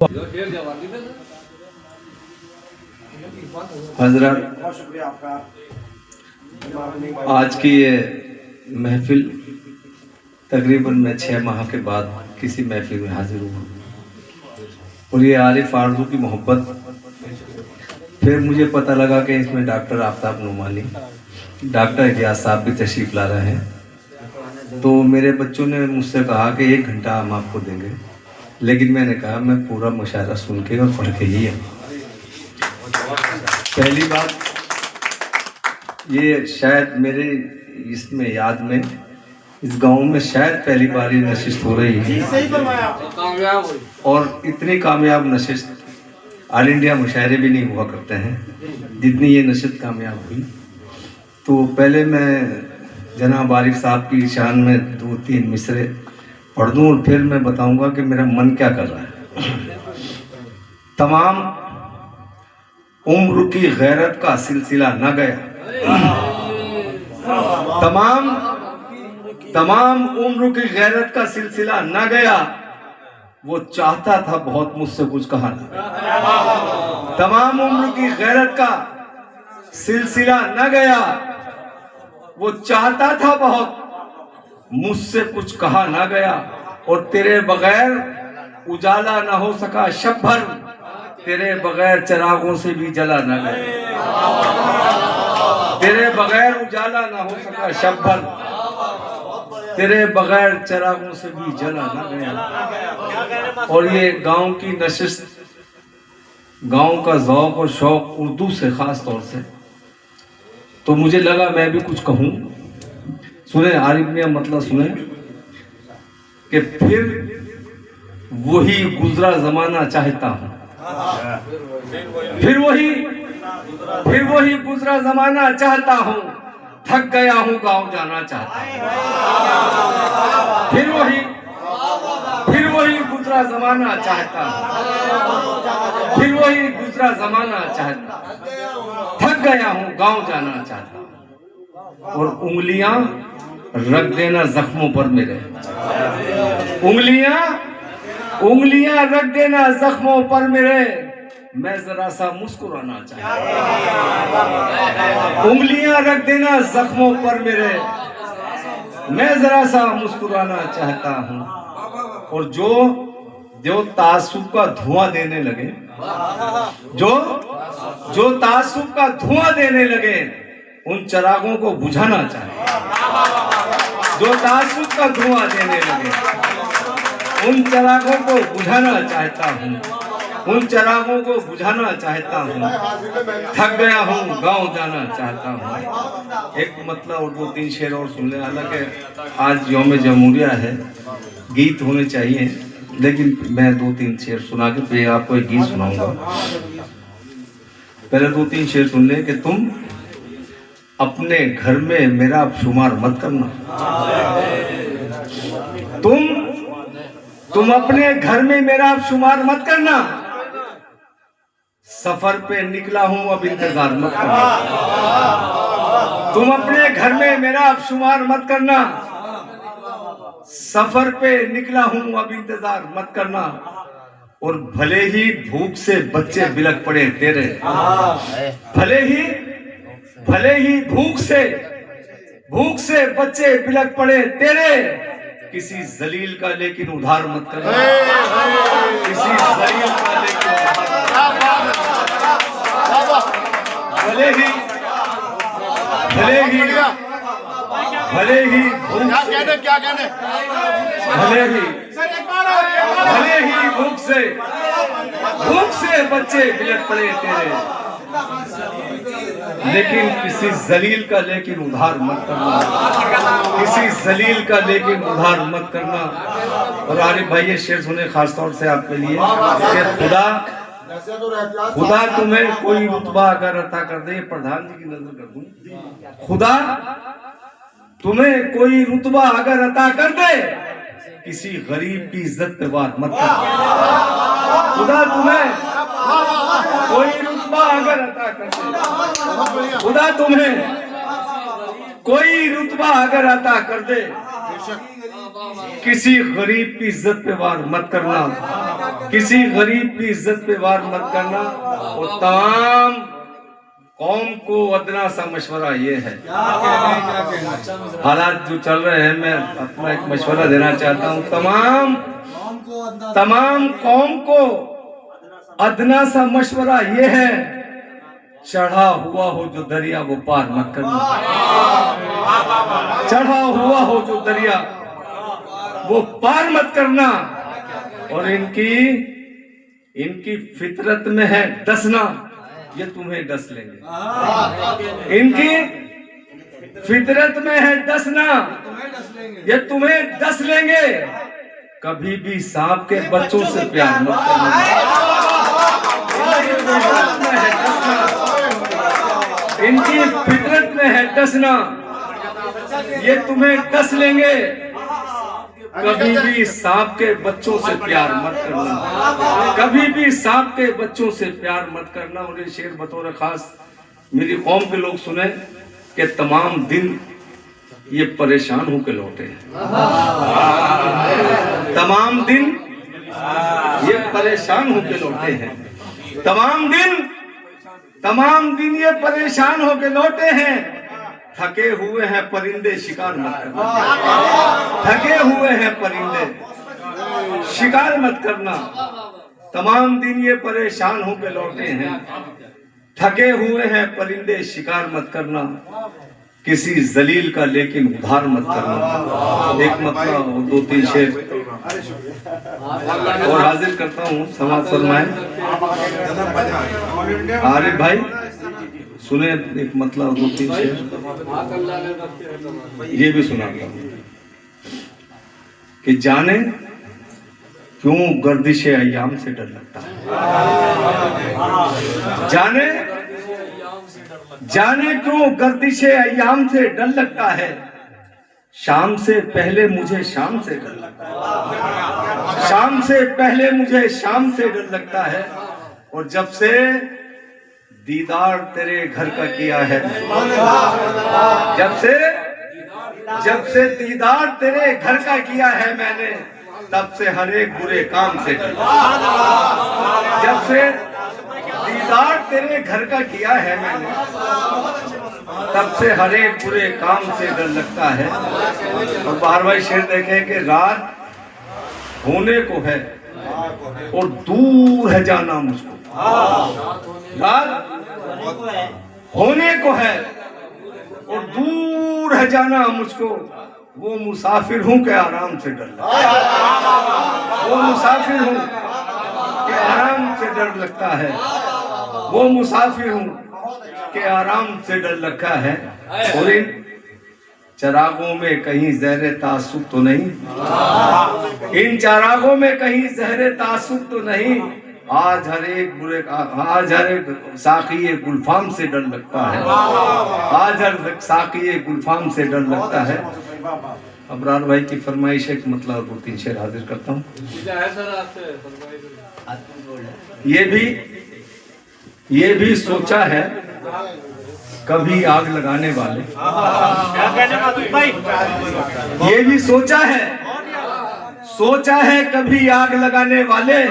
हजरत, आज की ये महफिल तकरीबन मैं 6 माह के बाद किसी महफिल में हाजिर हुआ और ये आरिफ आरजू की मोहब्बत। फिर मुझे पता लगा कि इसमें doctor Aftab Numani, doctor Geass साहब भी तशरीफ़ ला रहे हैं। तो मेरे बच्चों ने मुझसे कहा कि 1 घंटा हम आपको देंगे, लेकिन मैंने कहा मैं पूरा मुशायरा सुन के और पढ़ के ही है। पहली बात ये शायद मेरे इसमें याद में इस गांव में शायद पहली बार ये नशिस्त हो रही है और इतनी कामयाब नशिस्त ऑल इंडिया मुशायरे भी नहीं हुआ करते हैं जितनी ये नशिस्त कामयाब हुई। तो पहले मैं जनाब आरिफ साहब की शान में 2-3 मिसरे पढ़ दूँ और फिर मैं बताऊंगा कि मेरा मन क्या कर रहा है। तमाम उम्र की गैरत का सिलसिला न गया, तमाम उम्र की गैरत का सिलसिला न गया, वो चाहता था बहुत मुझसे कुछ कहा ना। तमाम उम्र की गैरत का सिलसिला न गया, वो चाहता था बहुत मुझसे कुछ कहा ना गया। और तेरे बगैर उजाला ना हो सका शब भर, तेरे बगैर चरागों से भी जला ना गया। तेरे बगैर उजाला ना हो सका शब भर, तेरे बगैर चरागों से भी जला ना गया। और ये गांव की नशिस्त, गांव का ज़ौक़ और शौक़ उर्दू से ख़ास तौर से, तो मुझे लगा मैं भी कुछ कहूँ। सुने आरिफ मियां, मतलब सुने कि फिर वही गुजरा ज़माना चाहता हूँ, फिर वही गुजरा ज़माना चाहता हूँ, थक गया हूँ गांव जाना चाहता हूँ। फिर वही गुजरा ज़माना चाहता हूँ, फिर वही गुजरा ज़माना चाहता हूँ, थक गया हूँ गांव जाना चाहता हूँ। और उंगलियां रख देना जख्मों पर मेरे, उंगलियां रख देना जख्मों पर मेरे, मैं जरा सा मुस्कुराना चाहता हूँ। उंगलियां रख देना जख्मों पर मेरे, मैं जरा सा मुस्कुराना चाहता हूँ। और जो तासुब का धुआं देने लगे, जो तासुब का धुआं देने लगे, उन चरागों को बुझाना चाहिए। जो तासुब का धुआं देने लगे, उन चरागों को बुझाना चाहता हूँ, उन चरागों को बुझाना चाहता हूँ। थक गया हूँ गांव जाना चाहता हूँ। एक मतलब और 2-3 शेर और सुन ले। हालांकि आज यौम जमहूरिया है, गीत होने चाहिए, लेकिन मैं 2-3 शेर सुना के फिर आपको एक गीत सुनाऊंगा। पहले 2-3 शेर सुन ले कि तुम अपने घर में मेरा शुमार मत करना। तुम अपने घर में मेरा शुमार मत करना। सफर पे निकला हूं अब इंतजार मत करना। तुम अपने घर में मेरा शुमार मत करना। सफर पे निकला हूं अब इंतजार मत करना। और भले ही भूख से बच्चे बिलक पड़े तेरे, भले ही भूख से बच्चे बिलक पड़े तेरे, किसी जलील का लेकिन उधार मत करना। किसी जलील का लेकिन भले ही भूख से बच्चे बिलक पड़े तेरे, लेकिन किसी जलील का लेकिन उधार मत करना। किसी जलील का लेकिन उधार मत करना। और आरिफ भाई ये शेर सुने खास तौर से आपके लिए कि खुदा तुम्हें कोई रुतबा अगर अता कर दे, प्रधान जी की नजर कर दूं, खुदा तुम्हें कोई रुतबा अगर अता कर दे, किसी गरीब की इज्जत पे बात मत कर। खुदा तुम्हें कोई रुतबा अगर अता कर दे, खुदा तुम्हें कोई रुतबा अगर अता कर दे, किसी गरीब की इज्जत पे वार मत करना, किसी गरीब की इज्जत पे वार मत करना। और तमाम कौम को अदना सा मशवरा ये है, हालात जो चल रहे हैं, मैं अपना एक मशवरा देना चाहता हूँ तमाम कौम को अदना सा मशवरा ये है, चढ़ा हुआ हो जो दरिया वो पार मत करना। चढ़ा हुआ हो जो दरिया वो पार मत करना। और इनकी फितरत में है डसना, ये तुम्हें डस लेंगे। इनकी फितरत में है डसना, ये तुम्हें डस लेंगे। कभी भी सांप के बच्चों से प्यार मत करना। इनकी फितरत में है डसना, ये तुम्हें डस लेंगे। कभी भी सांप के बच्चों से प्यार मत करना, कभी भी सांप के बच्चों से प्यार मत करना। और ये शेर बतौर खास मेरी कौम के लोग सुने कि तमाम दिन ये परेशान होकर लौटे हैं, तमाम दिन ये परेशान होकर लौटे हैं, तमाम दिन ये परेशान होकर लौटे हैं। थके हुए हैं परिंदे शिकार मत करना, थके हुए हैं परिंदे शिकार मत करना। तमाम दिन ये परेशान होकर लौटे हैं, थके हुए हैं परिंदे शिकार मत करना। किसी जलील का लेकिन उधार मत करना। एक मतलब 2-3 शेर और हाजिर करता हूँ, समाज फरमाए। आरिफ भाई सुने, एक मतलब 2-3 शेर ये भी सुनाता हूँ कि जाने क्यों गर्दिशे अय्याम से डर लगता है, जाने क्यों गर्दिशे अय्याम से डर लगता है। शाम से पहले मुझे शाम से डर लगता है, शाम से पहले मुझे शाम से डर लगता है। और जब से दीदार तेरे घर का किया है, जब से दीदार तेरे घर का किया है मैंने, तब से हर एक बुरे काम से डर। जब से दीदार तेरे घर का किया है मैंने, तब से हर एक बुरे काम से डर लगता है। और बाहर भाई शेर देखें कि रात होने को है और दूर है जाना मुझको, रात होने को है और दूर है जाना मुझको। वो मुसाफिर हूँ के आराम से डर लगता है, वो मुसाफिर हूँ के आराम से डर लगता है, वो मुसाफिर हूँ के आराम से डर लगता है। और इन चरागों में कहीं जहरे तासुब तो नहीं, इन चरागों में कहीं जहरे तासुब तो नहीं। आज हर एक साक़ी गुलफाम से डर लगता है, आज हर साक़ी गुलफाम से डर लगता है। अबरार भाई की फरमाइश है, मतलब 2-3 शेर हाजिर करता हूँ। ये भी सोचा है कभी आग लगाने वाले, ये भी सोचा है कभी आग लगाने वाले,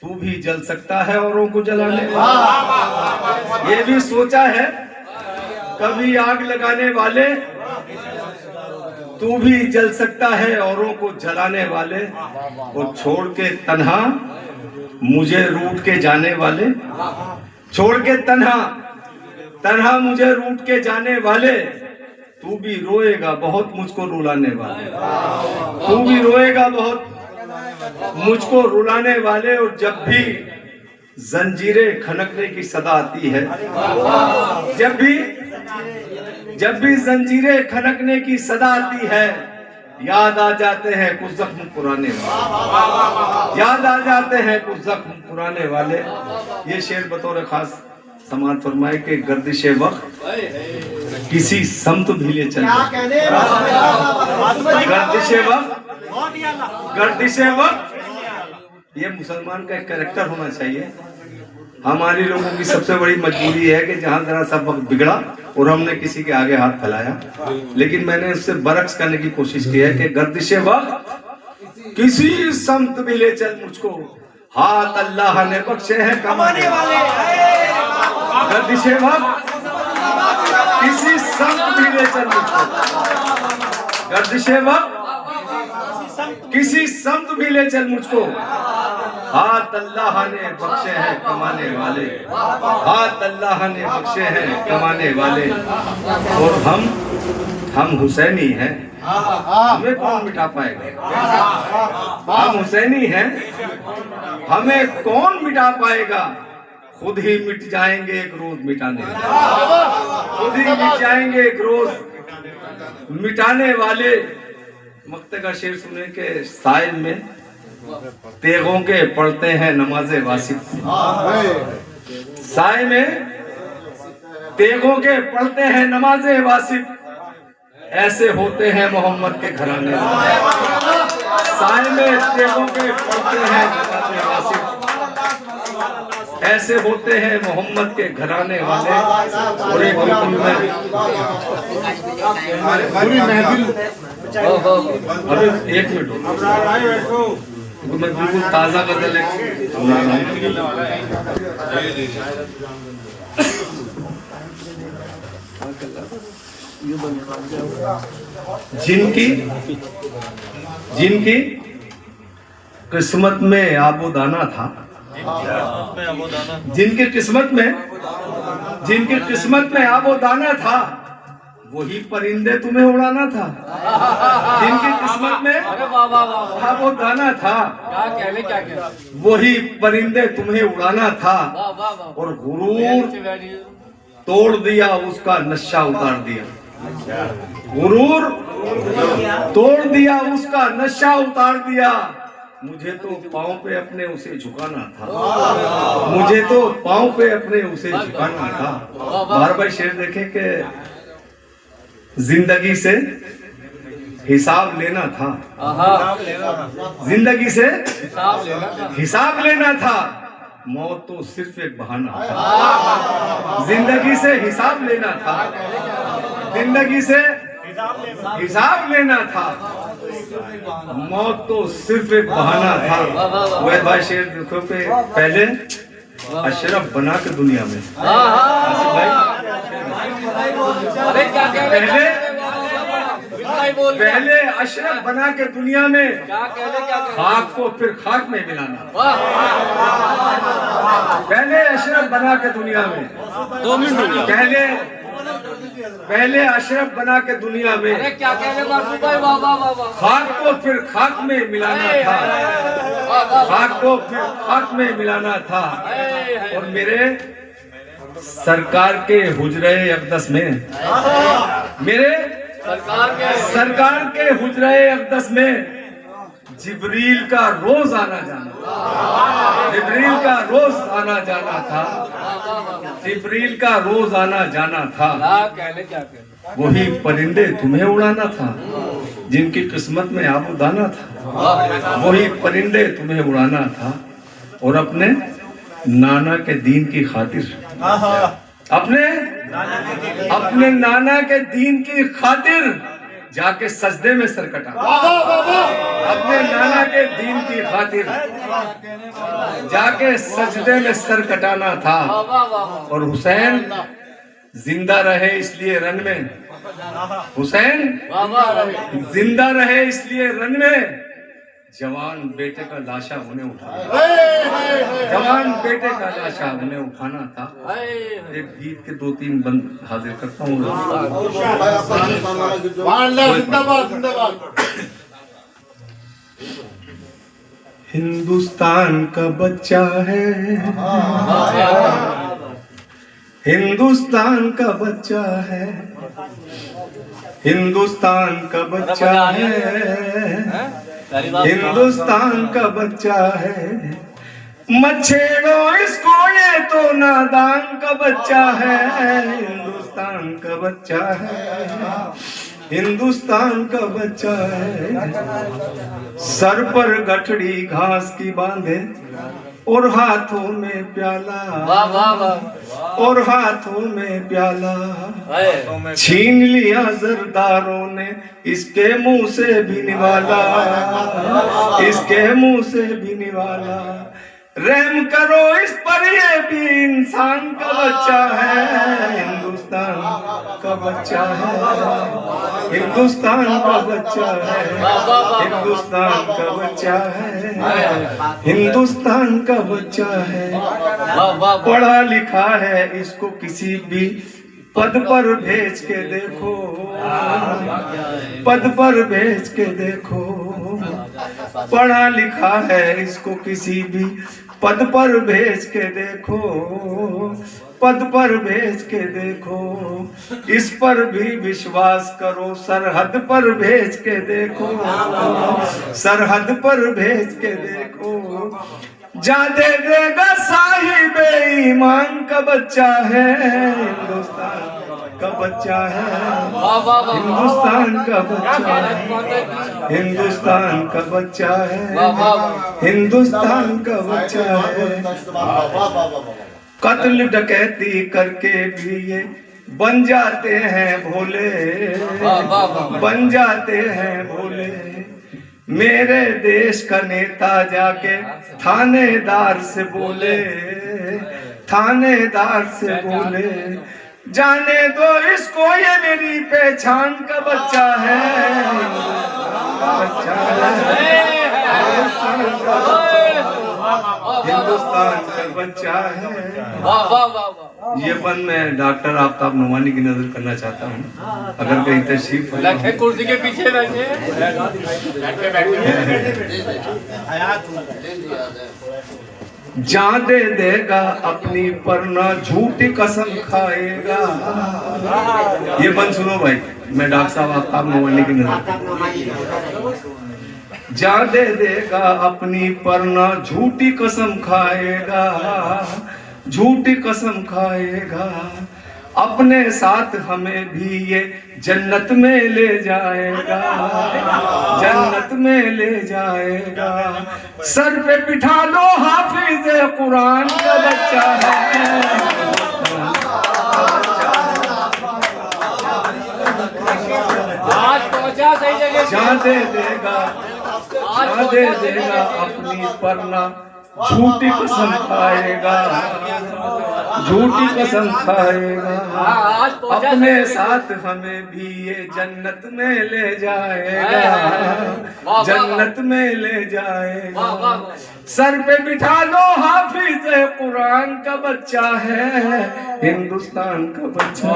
तू भी जल सकता है औरों को जलाने वाले। ये भी सोचा है कभी आग लगाने वाले, तू भी जल सकता है औरों को जलाने वाले। और छोड़ के तन्हा मुझे रूठ के जाने वाले, छोड़ के तन्हा मुझे रूठ के जाने वाले, तू भी रोएगा बहुत मुझको रुलाने वाले, तू भी रोएगा बहुत मुझको रुलाने वाले। और जब भी जंजीरें खनकने की सदा आती है, जब भी जंजीरें खनकने की सदा आती है, याद आ जाते हैं कुछ जख्म पुराने वाले, याद आ जाते हैं कुछ जख्म पुराने वाले। ये शेर बतौर खास समाज फरमाए के गर्दिशे वक्त किसी समत भी ले चले, गर्दिशे वक्त ये मुसलमान का एक कैरेक्टर होना चाहिए। हमारी लोगों की सबसे बड़ी मजबूरी है कि जहां जरा सा वक्त बिगड़ा और हमने किसी के आगे हाथ फैलाया, लेकिन मैंने उससे बरक्स करने की कोशिश की है कि गर्दिशे वक्त किसी समत भी ले चल मुझको, हाथ अल्लाह ने बख्शे हैं कमाने वाले। गर्दिशे वक्त किसी समत भी ले चल मुझको, गर्दिशे वक्त किसी समत भी ले चल मुझको, हाथ अल्लाह ने बख्शे हैं कमाने वाले, हाथ अल्लाह ने बख्शे हैं कमाने वाले। और हम हुसैनी हैं, हमें कौन मिटा पाएगा? हम हुसैनी हैं, हमें कौन मिटा पाएगा? खुद ही मिट जाएंगे एक रोज मिटाने, खुद ही मिट जाएंगे एक रोज मिटाने वाले। मक्ते का शेर सुने के साइल में तेगों के पढ़ते हैं नमाजे वासिफ, साय में तेगों के पढ़ते हैं नमाजे वासिफ, ऐसे होते हैं मोहम्मद के घराने। साय में तेगों के पढ़ते हैं नमाजे वासिफ, ऐसे होते हैं मोहम्मद के घराने वाले। और एक पूरी महफिल अभी 1 मिनट मैं बिल्कुल ताजा गजल सुना रहा हूँ। जिनकी किस्मत में आबोदाना था, जिनकी किस्मत में आबोदाना था, वही परिंदे तुम्हें उड़ाना था। जिनकी किस्मत में आबोदाना था, वही परिंदे तुम्हें उड़ाना था। और गुरूर तोड़ दिया, उसका नशा उतार दिया, गुरूर तोड़ दिया, उसका नशा उतार दिया। मुझे तो पाँव पे अपने उसे झुकाना था, मुझे तो पाँव पे अपने उसे झुकाना था। बार बार शेर देखे कि जिंदगी से हिसाब लेना था, जिंदगी से हिसाब लेना था, मौत तो सिर्फ एक बहाना था। जिंदगी से हिसाब लेना था, जिंदगी से हिसाब लेना था, मौत तो सिर्फ एक बहाना था। वह भाई शेर देखो पे पहले अशरफ बना के दुनिया में, पहले अशरफ बना के दुनिया में, खाक को फिर खाक में मिलाना। पहले अशरफ बना के दुनिया में, 2 मिनट पहले अशरफ बना के दुनिया में, क्या कह रहे भाई? वाह वाह वाह वाह। खाक को फिर खाक में मिलाना था, खाक को फिर खाक में मिलाना था। और मेरे सरकार के हुजरे अक़दस में, मेरे सरकार के हुजरे अक़दस में जिब्रील का रोज आना जाना था, जिब्रील का रोज आना जाना था, जिब्रील का रोज आना जाना था। वही परिंदे तुम्हें उड़ाना था, जिनकी किस्मत में आबोदाना था, वही परिंदे तुम्हें उड़ाना था। और अपने नाना के दीन की खातिर, अपने नाना के दीन की खातिर जाके सजदे में सर कटा, अपने नाना के दीन की खातिर जाके सजदे में सर कटाना था। और हुसैन जिंदा रहे इसलिए रन में, हुसैन जिंदा रहे इसलिए रन में जवान बेटे का लाशा उन्हें उठाना, जवान बेटे का लाशा उन्हें उठाना था। एक गीत के 2-3 बंद हाजिर करता हूँ। हिंदुस्तान का बच्चा है, हिंदुस्तान का बच्चा है, हिंदुस्तान का बच्चा है, हिंदुस्तान का बच्चा है। मत छेड़ो इसको, ये तो नादान का बच्चा है। हिंदुस्तान का बच्चा है, हिंदुस्तान का बच्चा है। सर पर गठड़ी घास की बांधे, और हाथों में प्याला, वाह वाह वाह और हाथों में प्याला है। छीन लिया जरदारों ने इसके मुंह से भी निवाला, इसके मुंह से भी निवाला। रहम करो इस पर, ये भी इंसान का बच्चा है, हिंदुस्तान का बच्चा है, हिंदुस्तान का बच्चा है, हिंदुस्तान का बच्चा है, हिंदुस्तान का बच्चा है। पढ़ा लिखा है इसको किसी भी पद पर भेज के देखो, पद पर भेज के देखो। पढ़ा लिखा है इसको किसी भी पद पर भेज के देखो, पद पर भेज के देखो। इस पर भी विश्वास करो, सरहद पर भेज के देखो, सरहद पर भेज के देखो। जा दे देगा साहिब ईमान का बच्चा है, हिंदुस्तान का बच्चा है, हिंदुस्तान का बच्चा है, हिंदुस्तान का बच्चा है, हिंदुस्तान का बच्चा है। कत्ल डकैती करके भी ये बन जाते हैं भोले, बन जाते हैं भोले। मेरे देश का नेता जाके थानेदार से बोले, थानेदार से बोले जाने दो इसको, ये मेरी पहचान का बच्चा है, बच्चा है, हिंदुस्तान का बच्चा है। ये बंद मैं डॉक्टर आफ्ताब नोमानी की नजर करना चाहता हूँ, अगर कहीं तशरीफ कुर्सी के पीछे बैठे। जान दे देगा अपनी पर ना झूठी कसम खाएगा। ये बंद सुनो भाई, मैं डॉक्टर साहब आफ्ताब नोमानी की नजर। जान दे देगा अपनी पर ना झूठी कसम खाएगा, झूठी कसम खाएगा। अपने साथ हमें भी ये जन्नत में ले जाएगा, जन्नत में ले जाएगा। सर पे बिठा लो हाफिज कुरान का बच्चा है, आज पहुंचा सही जगह। जान दे देगा, जान दे देगा अपनी परना झूठी कसम खाएगा, झूठी कसम खाएगा। अपने साथ हमें भी ये जन्नत में ले जाएगा, जन्नत में ले जाएगा। सर पे बिठा लो हाफिज कुरान का बच्चा है, हिंदुस्तान का बच्चा।